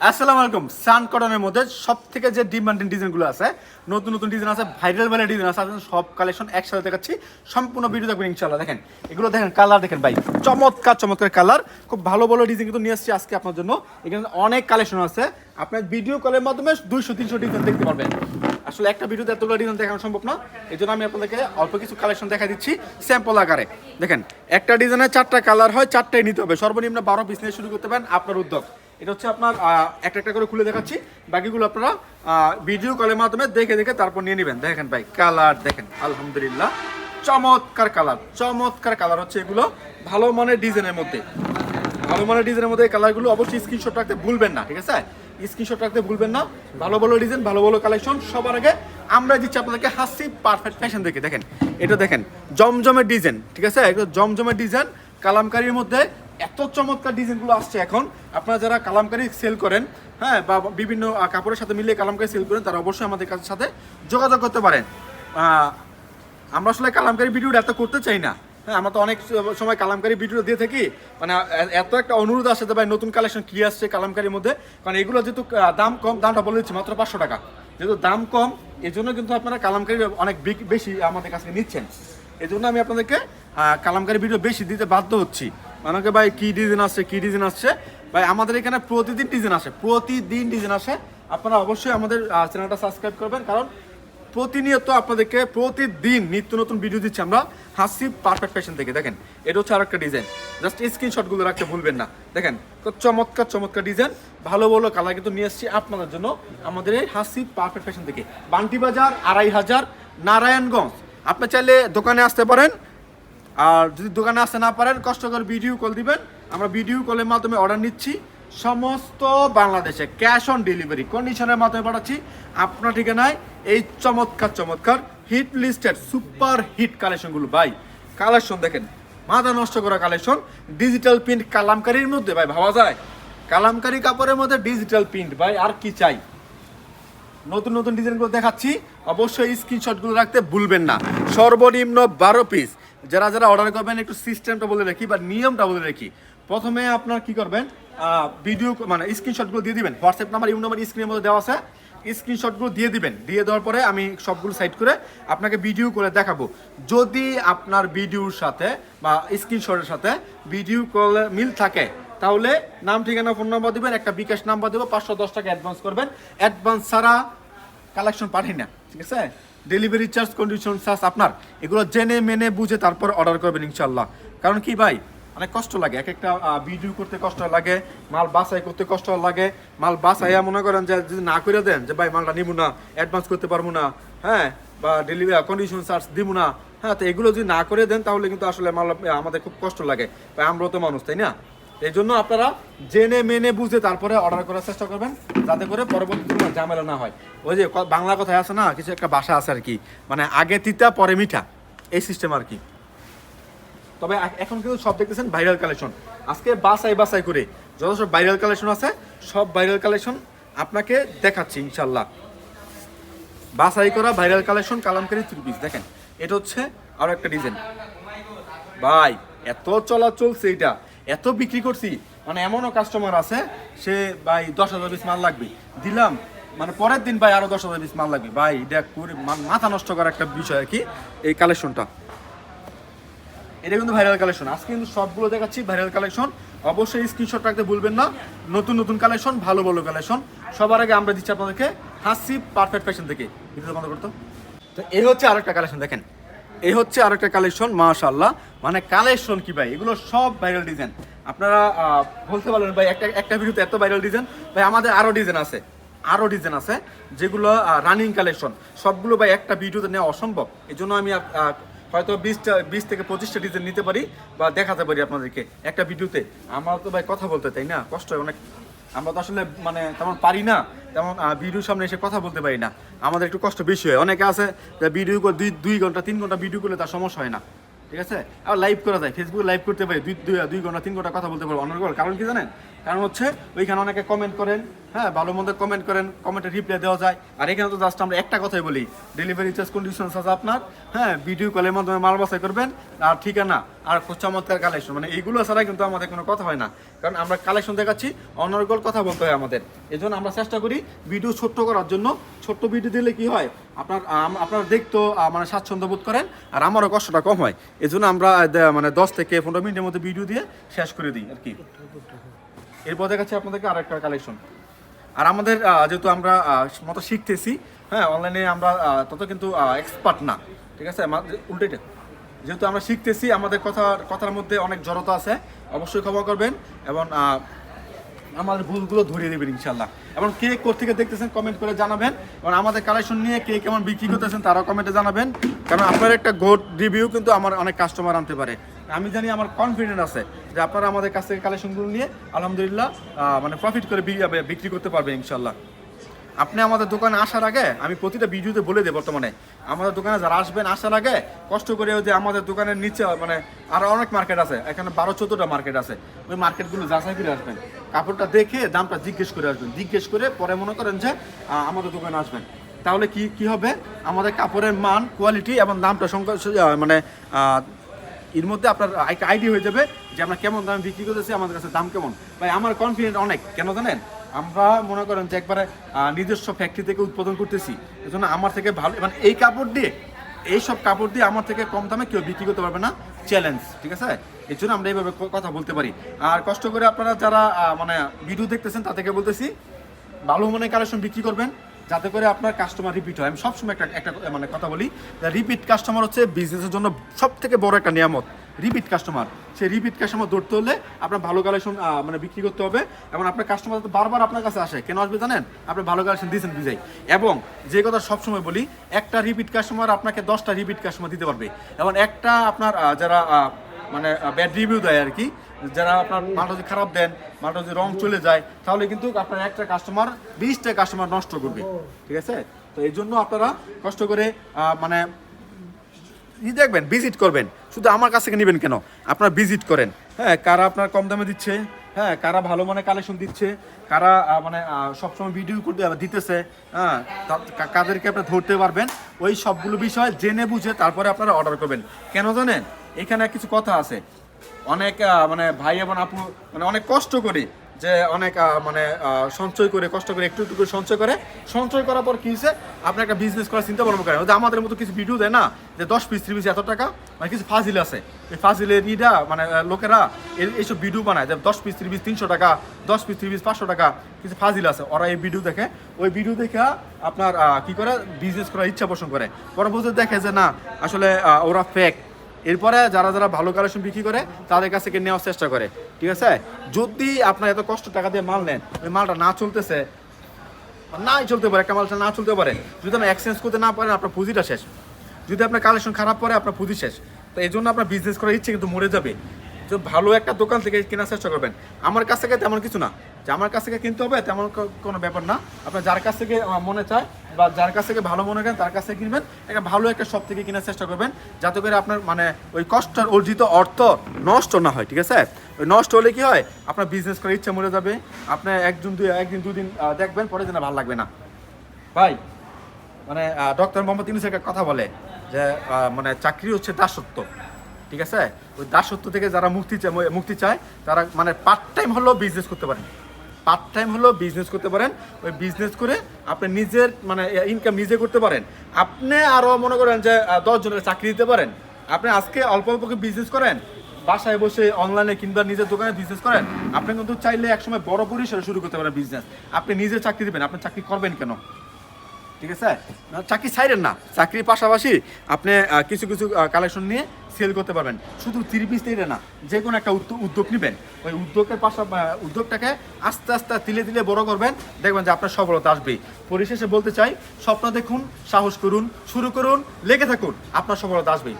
আসসালামু আলাইকুম। সান কটনের মধ্যে সব থেকে যে ডিমান্ডিং ডিজাইনগুলো আছে, নতুন নতুন ডিজাইন আছে, ভাইরাল ভাইরাল ডিজাইন আছে, সব কালেকশন একসাথে দেখাচ্ছি। সম্পূর্ণ ভিডিও দেখবেন ইনশাআল্লাহ। দেখেন এগুলো, দেখেন কালার দেখেন ভাই, চমৎকার চমৎকার কালার, খুব ভালো ভালো ডিজাইন কিন্তু নিয়ে আসছি আজকে আপনার জন্য। এখানে অনেক কালেকশন আছে, আপনার ভিডিও কলের মাধ্যমে 200-300 ডিজাইন দেখতে পারবেন। আসলে একটা ভিডিওতে এতগুলো ডিজাইন দেখানো সম্ভব না, এই জন্য আমি আপনাদেরকে অল্প কিছু কালেকশন দেখা দিচ্ছি স্যাম্পল আকারে। দেখেন একটা ডিজাইনে 4টা কালার হয়, 4টাই নিতে হবে, সর্বনিম্ন 12 পিস নিয়ে শুরু করতে পারেন, আপনার উদ্যোগ। এটা হচ্ছে আপনার একটা একটা করে খুলে দেখাচ্ছি, বাকিগুলো আপনারা ভিডিও কলের মাধ্যমে দেখে দেখে তারপর নিয়ে নেবেন। দেখেন ভাই কালার দেখেন, আলহামদুলিল্লাহ চমৎকার কালার, চমৎকার কালার হচ্ছে এগুলো। ভালো মানের ডিজাইনের মধ্যে, ভালো মানের ডিজাইনের মধ্যে এই কালারগুলো অবশ্যই স্ক্রিনশট রাখতে ভুলবেন না, ঠিক আছে? স্ক্রিনশট রাখতে ভুলবেন না। ভালো ভালো ডিজাইন, ভালো ভালো কালেকশন। সবার আগে আমরা দিচ্ছি আপনাদেরকে হাসি পারফেক্ট ফ্যাশন দেখে। দেখেন এটা দেখেন জমজমের ডিজাইন, ঠিক আছে? একদম জমজমের ডিজাইন কালামকারীর মধ্যে। এত চমৎকার ডিজাইনগুলো আসছে এখন। আপনারা যারা কালামকারী সেল করেন, হ্যাঁ, বা বিভিন্ন কাপড়ের সাথে মিলিয়ে কালামকারী সেল করেন, তারা অবশ্যই আমাদের কাছে সাথে যোগাযোগ করতে পারেন। আমরা আসলে কালামকারী ভিডিওটা এত করতে চাই না, হ্যাঁ, আমরা তো অনেক সময় কালামকারী ভিডিও দিয়ে থাকি, মানে এত একটা অনুরোধ আসে যে ভাই নতুন কালেকশন কি আসছে কালামকারীর মধ্যে। কারণ এগুলো যেহেতু দাম কম, দামটা বলে দিচ্ছি মাত্র 500 টাকা, যেহেতু দাম কম এই জন্য কিন্তু আপনারা কালামকারী অনেক বেশি আমাদের কাছে নিচ্ছেন। এই জন্য আমি আপনাদেরকে কালামকারী ভিডিও বেশি দিতে বাধ্য হচ্ছি। মানে ভাই কি ডিজাইন আসছে, কি ডিজাইন আসছে ভাই, আমাদের এখানে প্রতিদিন ডিজাইন আসে, প্রতিদিন ডিজাইন আসে। আপনারা অবশ্যই আমাদের চ্যানেলটা সাবস্ক্রাইব করবেন, কারণ প্রতিনিয়ত আপনাদেরকে প্রতিদিন নিত্য নতুন ভিডিও দিচ্ছি আমরা হাসি পারফেক্ট ফ্যাশন থেকে। দেখেন এটা হচ্ছে আরেকটা ডিজাইন, জাস্ট স্ক্রিনশটগুলো রাখতে ভুলবেন না। দেখেন চমৎকার চমৎকার ডিজাইন, ভালো ভালো কালার কিন্তু নিয়ে এসেছি আপনাদের জন্য আমাদের এই হাসি পারফেক্ট ফ্যাশন থেকে। বান্টি বাজার 2500 নারায়ণগঞ্জ। আপনি চাইলে দোকানে আসতে পারেন, আর যদি দোকানে আসতে না পারেন কষ্ট করে ভিডিও কল দিবেন, আমরা ভিডিও কলের মাধ্যমে অর্ডার নিচ্ছি। সমস্ত বাংলাদেশে ক্যাশ অন ডেলিভারি কন্ডিশনের মাধ্যমে পাঠাচ্ছি আপনার ঠিকানায় এই চমৎকার চমৎকার হিট লিস্টেড সুপার হিট কালেকশনগুলো। ভাই কালেকশন দেখেন, মাথা নষ্ট করা কালেকশন। ডিজিটাল প্রিন্ট কালামকারীর মধ্যে ভাই ভাবা যায়, কালামকারী কাপড়ের মধ্যে ডিজিটাল প্রিন্ট, ভাই আর কি চাই। নতুন নতুন ডিজাইনগুলো দেখাচ্ছি, অবশ্যই স্ক্রিনশটগুলো রাখতে ভুলবেন না। সর্বনিম্ন 12 পিস। যারা যারা অর্ডার করবেন একটু সিস্টেমটা বলে রাখি বা নিয়মটা বলে রাখি। প্রথমে আপনার কি করবেন, ভিডিও মানে স্ক্রিনশটগুলো দিয়ে দিবেন, হোয়াটসঅ্যাপ নাম্বার ইউ নাম্বার স্ক্রিনের মধ্যে দেওয়া আছে, স্ক্রিনশটগুলো দিয়ে দিবেন। দিয়ে দেওয়ার পরে আমি সবগুলো সাইড করে আপনাকে ভিডিও করে দেখাবো। যদি আপনার ভিডিওর সাথে বা স্ক্রিনশটের সাথে ভিডিও কলে মিল থাকে, তাহলে নাম ঠিকানা ফোন নাম্বার দিবেন, একটা বিকাশ নাম্বার দেবো, 510 টাকা অ্যাডভান্স করবেন। অ্যাডভান্স ছাড়া কালেকশন পাঠাই না, ঠিক আছে? ডেলিভারি চার্জ, কন্ডিশন চার্জ আপনার। এগুলো জেনে মেনে বুঝে তারপর অর্ডার করবেন ইনশাল্লাহ। কারণ কি ভাই, অনেক কষ্ট লাগে, এক একটা ভিডিও করতে কষ্ট লাগে, মাল বাছাই করতে কষ্ট লাগে। মাল বাছাইয়া মনে করেন যে যদি না করে দেন যে ভাই মালটা নিব না, অ্যাডভান্স করতে পারবো না, হ্যাঁ, বা ডেলিভারি কন্ডিশন চার্জ দিব না, হ্যাঁ, তো এগুলো যদি না করে দেন তাহলে কিন্তু আসলে মাল আমাদের খুব কষ্ট লাগে ভাই, আমরাও তো মানুষ, তাই না? এই জন্য আপনারা জেনে মেনে বুঝে তারপরে অর্ডার করার চেষ্টা করবেন, যাতে করে পরবর্তীতে কোনো ঝামেলা না হয়। ওই যে বাংলা কথায় আছে না, কিছু একটা ভাষা আছে আর কি, মানে আগে তিতা পরে মিঠা, এই সিস্টেম আর কি। তবে এখন কিন্তু সব দেখতেছেন ভাইরাল কালেকশন। আজকে বাছাই বাছাই করে যত সব ভাইরাল কালেকশন আছে, সব ভাইরাল কালেকশন আপনাকে দেখাচ্ছি ইনশাল্লাহ। বাছাই করা ভাইরাল কালেকশন কালামকারী 3 পিস। দেখেন এটা হচ্ছে আরো একটা ডিজাইন, ভাই এত চলা চলছে, এটা এত বিক্রি করছি, মানে এমনও কাস্টমার আছে সে ভাই 10,000 পিস মাল লাগবে, দিলাম মানে পরের দিন ভাই আরো 10,000 পিস মাল লাগবে। ভাই এটা মাথা নষ্ট করা একটা বিষয় আর কি এই কালেকশনটা। এটা কিন্তু ভাইরাল কালেকশন, আজকে কিন্তু সবগুলো দেখাচ্ছি ভাইরাল কালেকশন। অবশ্যই স্ক্রিনশট রাখতে ভুলবেন না। নতুন নতুন কালেকশন, ভালো ভালো কালেকশন। সবার আগে আমরা দিচ্ছি আপনাদেরকে হাসি পারফেক্ট ফ্যাশন থেকে। ভিডিও বন্ধ করতো। তো এই হচ্ছে আরেকটা কালেকশন, দেখেন এই হচ্ছে আরেকটা কালেকশন, মাশাআল্লাহ। মানে কালেকশন কি ভাই, এগুলো সব ভাইরাল ডিজাইন। আপনারা বলতে পারবেন ভাই একটা ভিডিওতে এত ভাইরাল ডিজাইন, ভাই আমাদের আরও ডিজাইন আছে, আরও ডিজাইন আছে যেগুলো রানিং কালেকশন। সবগুলো ভাই একটা ভিডিওতে নেওয়া অসম্ভব। এই জন্য আমি হয়তো 20 থেকে 25টা ডিজাইন নিতে পারি বা দেখাতে পারি আপনাদেরকে একটা ভিডিওতে। আমরা তো ভাই কথা বলতে, তাই না, কষ্ট হয় অনেক। আমরা তো আসলে মানে তেমন পারি না, তেমন ভিডিওর সামনে এসে কথা বলতে পারি না, আমাদের একটু কষ্ট বেশি হয়। অনেকে আছে ভিডিও করে 2 ঘন্টা 3 ঘন্টা ভিডিও করলে তার সমস্যা হয় না, ঠিক আছে? আর লাইভ করা যায়, ফেসবুকে লাইভ করতে পারি, 2 ঘন্টা 3 ঘন্টা কথা বলতে পারবো অন্য। কারণ কি জানেন, কারণ হচ্ছে ওইখানে অনেকে কমেন্ট করেন, হ্যাঁ, ভালো মন্দ কমেন্ট করেন, কমেন্টে রিপ্লাই দেওয়া যায়। আর এখানে তো জাস্ট আমরা একটা কথাই বলি, ডেলিভারি চার্জ কন্ডিশন আছে আপনার, হ্যাঁ, ভিডিও কলের মাধ্যমে মাল বাছাই করবেন, আর ঠিকানা আর খুব চমৎকার কালেকশন, মানে এইগুলো ছাড়া কিন্তু আমাদের কোনো কথা হয় না, কারণ আমরা কালেকশন দেখাচ্ছি, অনর্গল কথা বলতে হয় আমাদের। এই জন্য আমরা চেষ্টা করি ভিডিও ছোট্ট করার জন্য। ছোট্ট ভিডিও দিলে কি হয়, আপনারা দেখতেও মানে স্বাচ্ছন্দ্য বোধ করেন, আর আমারও কষ্টটা কম হয়। এই জন্য আমরা মানে 10 থেকে 15 মিনিটের মধ্যে ভিডিও দিয়ে শেষ করে দিই আর কি। এরপর দেখাচ্ছি আপনাদেরকে আরেকটা কালেকশন। আর আমাদের যেহেতু আমরা মতো শিখতেছি, হ্যাঁ, অনলাইনে আমরা তত কিন্তু এক্সপার্ট না, ঠিক আছে, উল্টেটা যেহেতু আমরা শিখতেছি, আমাদের কথার মধ্যে অনেক জড়তা আছে, অবশ্যই ক্ষমা করবেন এবং আমাদের ভুলগুলো ধরিয়ে দেবেন ইনশাল্লাহ। এবং কে কোথেকে দেখতেছেন কমেন্ট করে জানাবেন, এবং আমাদের কালেকশন নিয়ে কে কেমন বিক্রি করতেছেন তারাও কমেন্টে জানাবেন, কারণ আপনার একটা গুড রিভিউ কিন্তু আমার অনেক কাস্টমার আনতে পারে। আমি জানি, আমার কনফিডেন্ট আছে যে আপনারা আমাদের কাছ থেকে কালেকশনগুলো নিয়ে আলহামদুলিল্লাহ মানে প্রফিট করে বিক্রি করতে পারবেন ইনশাল্লাহ। আপনি আমাদের দোকানে আসার আগে, আমি প্রতিটা ভিডিওতে বলে দিই, বর্তমানে আমাদের দোকানে যারা আসবেন আসার আগে কষ্ট করে যে আমাদের দোকানের নিচে মানে আরও অনেক মার্কেট আছে, এখানে 12-14টা মার্কেট আছে, ওই মার্কেটগুলো যাচাই করে আসবেন, কাপড়টা দেখে দামটা জিজ্ঞেস করে আসবেন, জিজ্ঞেস করে পরে মনে করেন যে আমাদের দোকানে আসবেন। তাহলে কি হবে, আমাদের কাপড়ের মান, কোয়ালিটি এবং দামটা মানে এর মধ্যে আপনার একটা আইডিয়া হয়ে যাবে যে আমরা কেমন দামে বিক্রি করতেছি, আমাদের কাছে দাম কেমন। ভাই আমার কনফিডেন্ট অনেক, কেন জানেন, আমরা মনে করেন যে একবারে নিজস্ব ফ্যাক্টরি থেকে উৎপাদন করতেছি, এই জন্য আমার থেকে ভালো, মানে এই কাপড় দিয়ে, এইসব কাপড় দিয়ে আমার থেকে কম দামে কেউ বিক্রি করতে পারবে না, চ্যালেঞ্জ, ঠিক আছে। এই জন্য আমরা এইভাবে কথা বলতে পারি। আর কষ্ট করে আপনারা যারা মানে ভিডিও দেখতেছেন তাদেরকে বলতেছি, ভালো মনে কালেকশন বিক্রি করবেন, যাতে করে আপনার কাস্টমার রিপিট হয়। আমি সবসময় একটা মানে কথা বলি, রিপিট কাস্টমার হচ্ছে বিজনেসের জন্য সব থেকে বড় একটা নিয়ামত, রিপিট কাস্টমার। সেই রিপিট কাস্টমার ধরতে হলে আপনার ভালো কালেকশন মানে বিক্রি করতে হবে, এবং আপনার কাস্টমার বারবার আপনার কাছে আসে, কেন আসবে জানেন, আপনি ভালো কালেকশন দিয়েছেন বুঝাই। এবং যে কথা সবসময় বলি, একটা রিপিট কাস্টমার আপনাকে 10টা রিপিট কাস্টমার দিতে পারবে, এবং একটা আপনার যারা মানে ব্যাড রিভিউ দেয় আর কি, যারা আপনার মালটা যদি খারাপ দেন, মালটা যদি রং চলে যায়, তাহলে কিন্তু আপনার একটা কাস্টমার 20টা কাস্টমার নষ্ট করবে, ঠিক আছে। তো এই জন্য আপনারা কষ্ট করে মানে দেখবেন, ভিজিট করবেন, শুধু আমার কাছ থেকে নেবেন কেন, আপনারা ভিজিট করেন, হ্যাঁ, কারা আপনার কম দামে দিচ্ছে, হ্যাঁ, কারা ভালো মানে কালেকশন দিচ্ছে, কারা মানে সবসময় ভিডিও করতে দিতেছে, হ্যাঁ, কাদেরকে আপনি ধরতে পারবেন, ওই সবগুলো বিষয় জেনে বুঝে তারপরে আপনারা অর্ডার করবেন। কেন জানেন, এখানে কিছু কথা আছে, অনেক মানে ভাই এবং আপু মানে অনেক কষ্ট করে, যে অনেক মানে সঞ্চয় করে, কষ্ট করে একটু একটু করে সঞ্চয় করার পর কি হয়েছে, আপনি একটা বিজনেস করার চিন্তা ভাবনা করেন। আমাদের মতো কিছু ভিডিও দেয় না, যে 10 পিস 3 পিস এত টাকা, মানে কিছু ফাজিল আছে, এই ফাজিলের মানে লোকেরা এইসব ভিডিও বানায়, যে 10 পিস 3 পিস 300 টাকা, 10 পিস 3 পিস 500 টাকা, কিছু ফাজিল আছে, ওরা এই ভিডিও দেখে, ওই ভিডিও দেখে আপনার কি করে বিজনেস করার ইচ্ছা পোষণ করে, পরবর্তীতে দেখে যে না, আসলে ওরা ফেক। এরপরে যারা ভালো কালেকশন বিক্রি করে তাদের কাছ থেকে নেওয়ার চেষ্টা করে, ঠিক আছে। যদি আপনার এত কষ্ট টাকা দিয়ে মাল নেন, ওই মালটা না চলতেছে, নাই চলতে পারে, একটা মালটা না চলতে পারে, যদি আপনি এক্সচেঞ্জ করতে না পারেন, আপনার পুঁজিটা শেষ। যদি আপনার কালেকশন খারাপ পড়ে, আপনার পুঁজি শেষ। তো এই জন্য আপনার বিজনেস করার ইচ্ছে কিন্তু মরে যাবে। তো ভালো একটা দোকান থেকে কেনার চেষ্টা করবেন। আমার কাছ থেকে তেমন কিছু না যে আমার কাছ থেকে কিনতে হবে, তেমন কোনো ব্যাপার না। আপনার যার কাছ থেকে মনে চায় বা যার কাছ থেকে ভালো মনে করেন তার কাছ থেকে কিনবেন, একটা ভালো একটা শপ থেকে কেনার চেষ্টা করবেন, যাতে করে আপনার মানে ওই কষ্টের অর্জিত অর্থ নষ্ট না হয়, ঠিক আছে। ওই নষ্ট হলে কি হয়, আপনার বিজনেস করার ইচ্ছা মরে যাবে, আপনার একদিন দুদিন দেখবেন, পরে যেন ভালো লাগবে না। ভাই মানে ডক্টর মোহাম্মদ ইউনূস একটা কথা বলে যে মানে চাকরি হচ্ছে দাসত্ব, ঠিক আছে। ওই দাসত্ব থেকে যারা মুক্তি চায় তারা মানে পার্ট টাইম হলেও বিজনেস করতে পারেন, ওই বিজনেস করে আপনি নিজের মানে ইনকাম নিজে করতে পারেন। আপনি আরও মনে করেন যে 10 জনের চাকরি দিতে পারেন। আপনি আজকে অল্প অল্পকে বিজনেস করেন, বাসায় বসে অনলাইনে কিংবা নিজের দোকানে বিজনেস করেন, আপনি কিন্তু চাইলে একসময় বড় পরিসরে শুরু করতে পারেন বিজনেস। আপনি নিজে চাকরি দেবেন, আপনি চাকরি করবেন কেন, ঠিক আছে। চাকরি ছাইরেন না, চাকরির পাশাপাশি আপনি কিছু কালেকশন নিয়ে সেল করতে পারবেন। শুধু 3 পিস নিয়ে না, যে কোনো একটা উদ্যোগ নেবেন, ওই উদ্যোগটাকে আস্তে আস্তে তিলে তিলে বড় করবেন, দেখবেন যে আপনার সফলতা আসবেই। পরিশেষে বলতে চাই, স্বপ্ন দেখুন, সাহস করুন, শুরু করুন, লেগে থাকুন, আপনার সফলতা আসবেই।